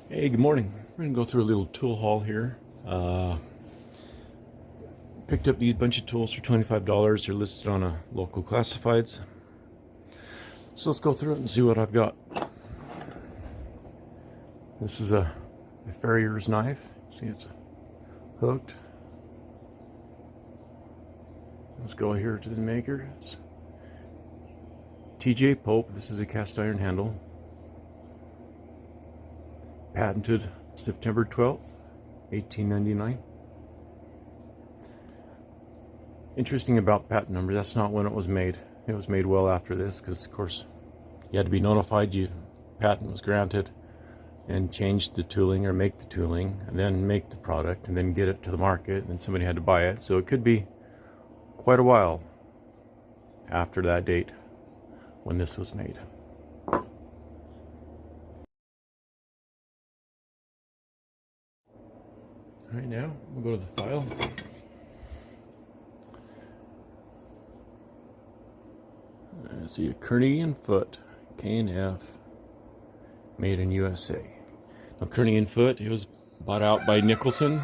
Hey, good morning. We're going to go through a little tool haul here. Picked up these bunch of tools for $25. They're listed on a local classifieds. So let's go through it and see what I've got. This is a farrier's knife. See, it's hooked. Let's go here to the maker. It's TJ Pope. This is a cast iron handle. Patented September 12th, 1899. Interesting about patent number, that's not when it was made. It was made well after this because, of course, you had to be notified your patent was granted and change the tooling or make the tooling and then make the product and then get it to the market and then somebody had to buy it. So it could be quite a while after that date when this was made. All right, now we'll go to the file. Let's see, a Kearney & Foot K&F, made in USA. Now, Kearney & Foot, it was bought out by Nicholson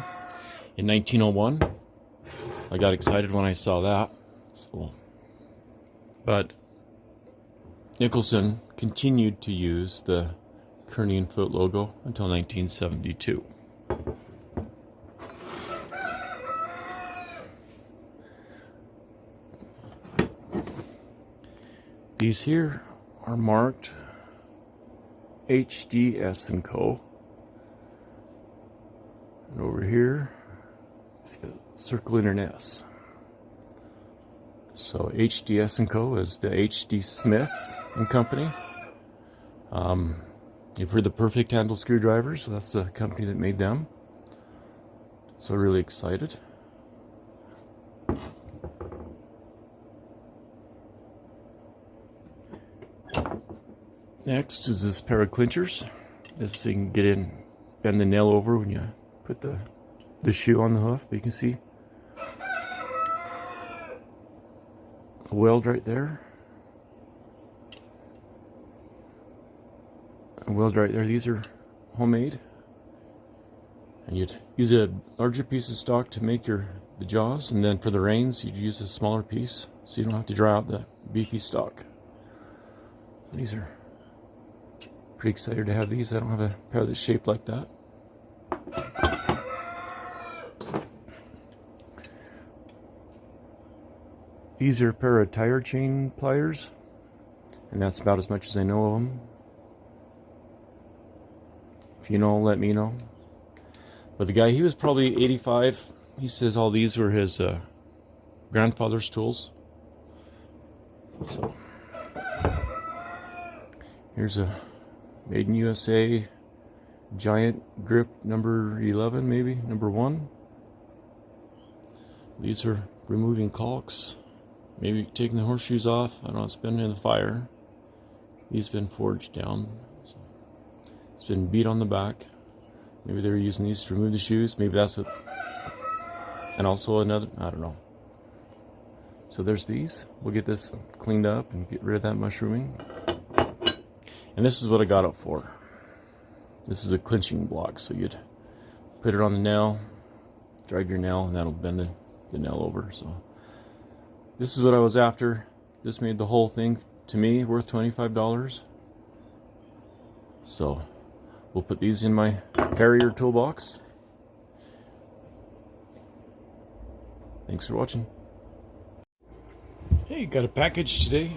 in 1901. I got excited when I saw that. But Nicholson continued to use the Kearney & Foot logo until 1972. These here are marked HDS & Co. And over here, see a circle in an S. So HDS & Co. is the HD Smith & Company. You've heard the Perfect Handle screwdrivers, so that's the company that made them. So really excited. Next is this pair of clinchers. This so you can get in, bend the nail over when you put the shoe on the hoof, but you can see a weld right there. A weld right there. These are homemade. And you'd use a larger piece of stock to make the jaws, and then for the reins you'd use a smaller piece so you don't have to dry out the beefy stock. So these are pretty excited to have these. I don't have a pair that's shaped like that. These are a pair of tire chain pliers, and that's about as much as I know of them. If you know, let me know. But the guy, he was probably 85. He says all these were his grandfather's tools. So here's a made in USA giant grip number 11, maybe number 1. These are removing caulks, maybe taking the horseshoes off. I don't know, it's been in the fire. These have been forged down. So it's been beat on the back. Maybe they were using these to remove the shoes. Maybe that's what. And also another, I don't know. So there's these. We'll get this cleaned up and get rid of that mushrooming. And this is what I got it for. This is a clinching block. So you'd put it on the nail, drive your nail, and that'll bend the nail over. So this is what I was after. This made the whole thing, to me, worth $25. So we'll put these in my Farrier toolbox. Thanks for watching. Hey, got a package today.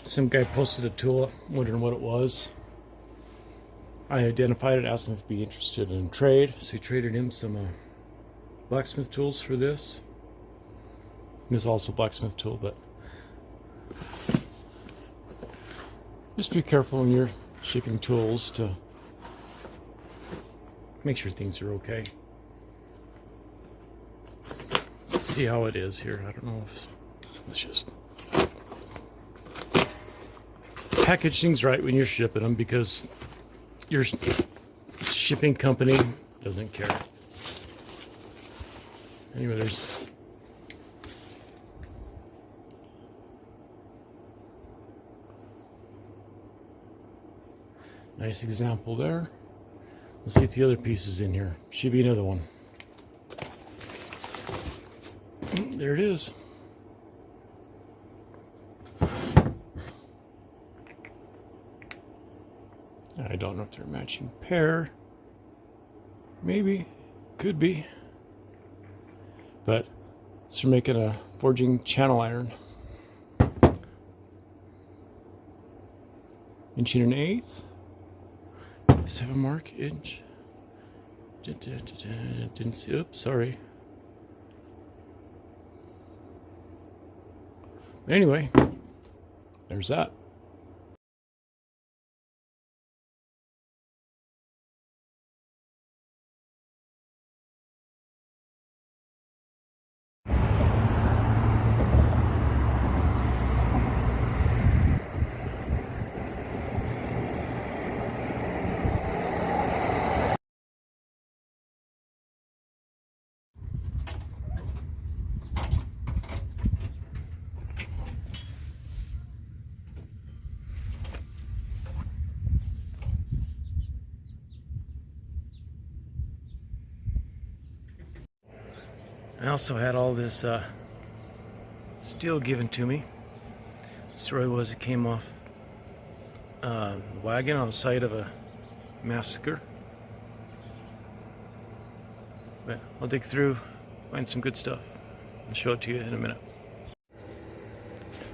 Some guy posted a tool, wondering what it was. I identified it, asked him if he'd be interested in trade. So he traded him some Blacksmith tools for this. This is also a Blacksmith tool, but just be careful when you're shipping tools to make sure things are okay. Let's see how it is here. I don't know if let's just package things right when you're shipping them, because your shipping company doesn't care. Anyway, there's Nice example there. Let's see if the other piece is in here. Should be another one. There it is. I don't know if they're a matching pair. Maybe. Could be. But it's for making a forging channel iron. 1 1/8. 7 mark inch. Didn't see. Oops, sorry. Anyway, there's that. I also had all this steel given to me. The story was it came off the wagon on the site of a massacre. But I'll dig through, find some good stuff, and show it to you in a minute.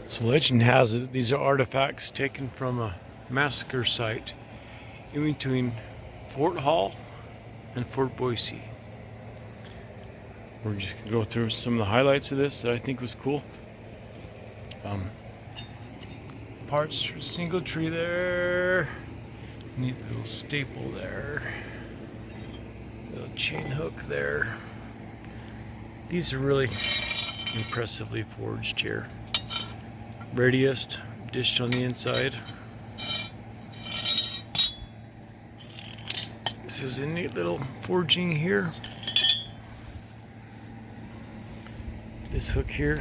So legend has it these are artifacts taken from a massacre site in between Fort Hall and Fort Boise. We're just gonna go through some of the highlights of this that I think was cool. Parts for a single tree there. Neat little staple there. Little chain hook there. These are really impressively forged here. Radius dished on the inside. This is a neat little forging here. This hook here,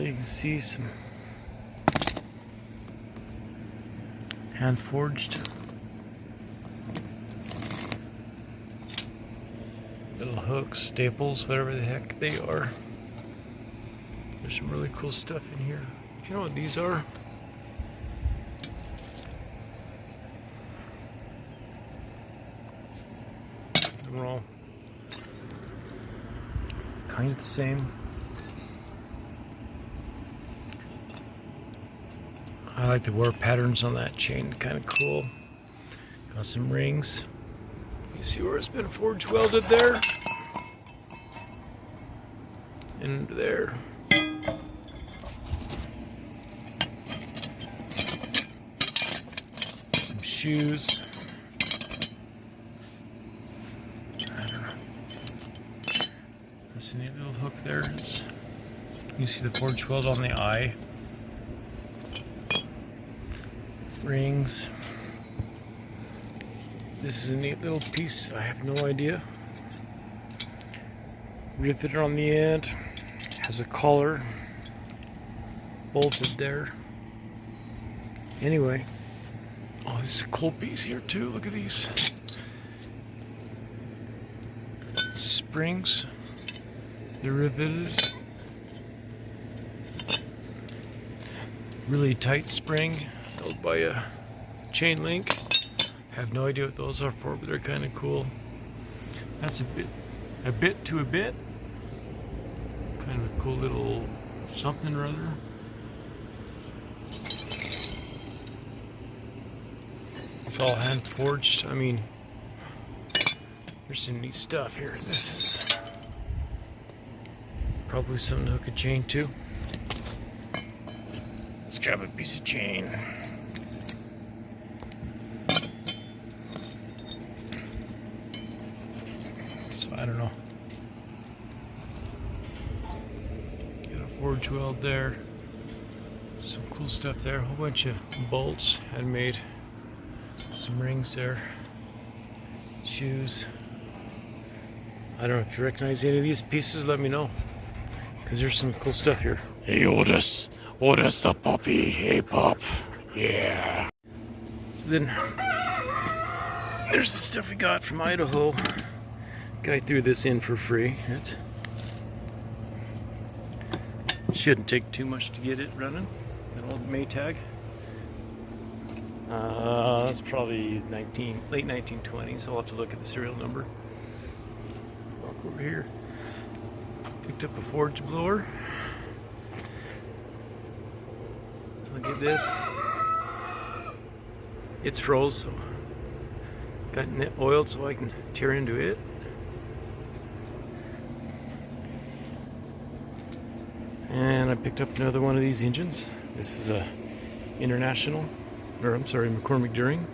you can see some hand forged little hooks, staples, whatever the heck they are. There's some really cool stuff in here. You know what these are? They're all kind of the same. I like the wear patterns on that chain, kind of cool. Got some rings. You see where it's been forge welded there? And there. Some shoes. That's a neat little hook there. You see the forge weld on the eye. Rings. This is a neat little piece. I have no idea. Riveted on the end. Has a collar. Bolted there. Anyway. Oh, this is a cool piece here too. Look at these. Springs. They're riveted. Really tight spring held by a chain link. Have no idea what those are for, but they're kind of cool. That's a bit to a bit. Kind of a cool little something or other. It's all hand forged. I mean, there's some neat stuff here. This is probably something to hook a chain to. Let's grab a piece of chain. So I don't know. Got a forge weld there. Some cool stuff there. A whole bunch of bolts handmade. Some rings there. Shoes. I don't know if you recognize any of these pieces, let me know. Because there's some cool stuff here. Hey Otis the puppy. Hey pup. Yeah. Then there's the stuff we got from Idaho. Guy threw this in for free. It shouldn't take too much to get it running. An old Maytag. That's probably late 1920s. I'll have to look at the serial number. Walk over here. Picked up a forge blower. Look at this. It's froze, so got it oiled so I can tear into it. And I picked up another one of these engines. This is a McCormick During.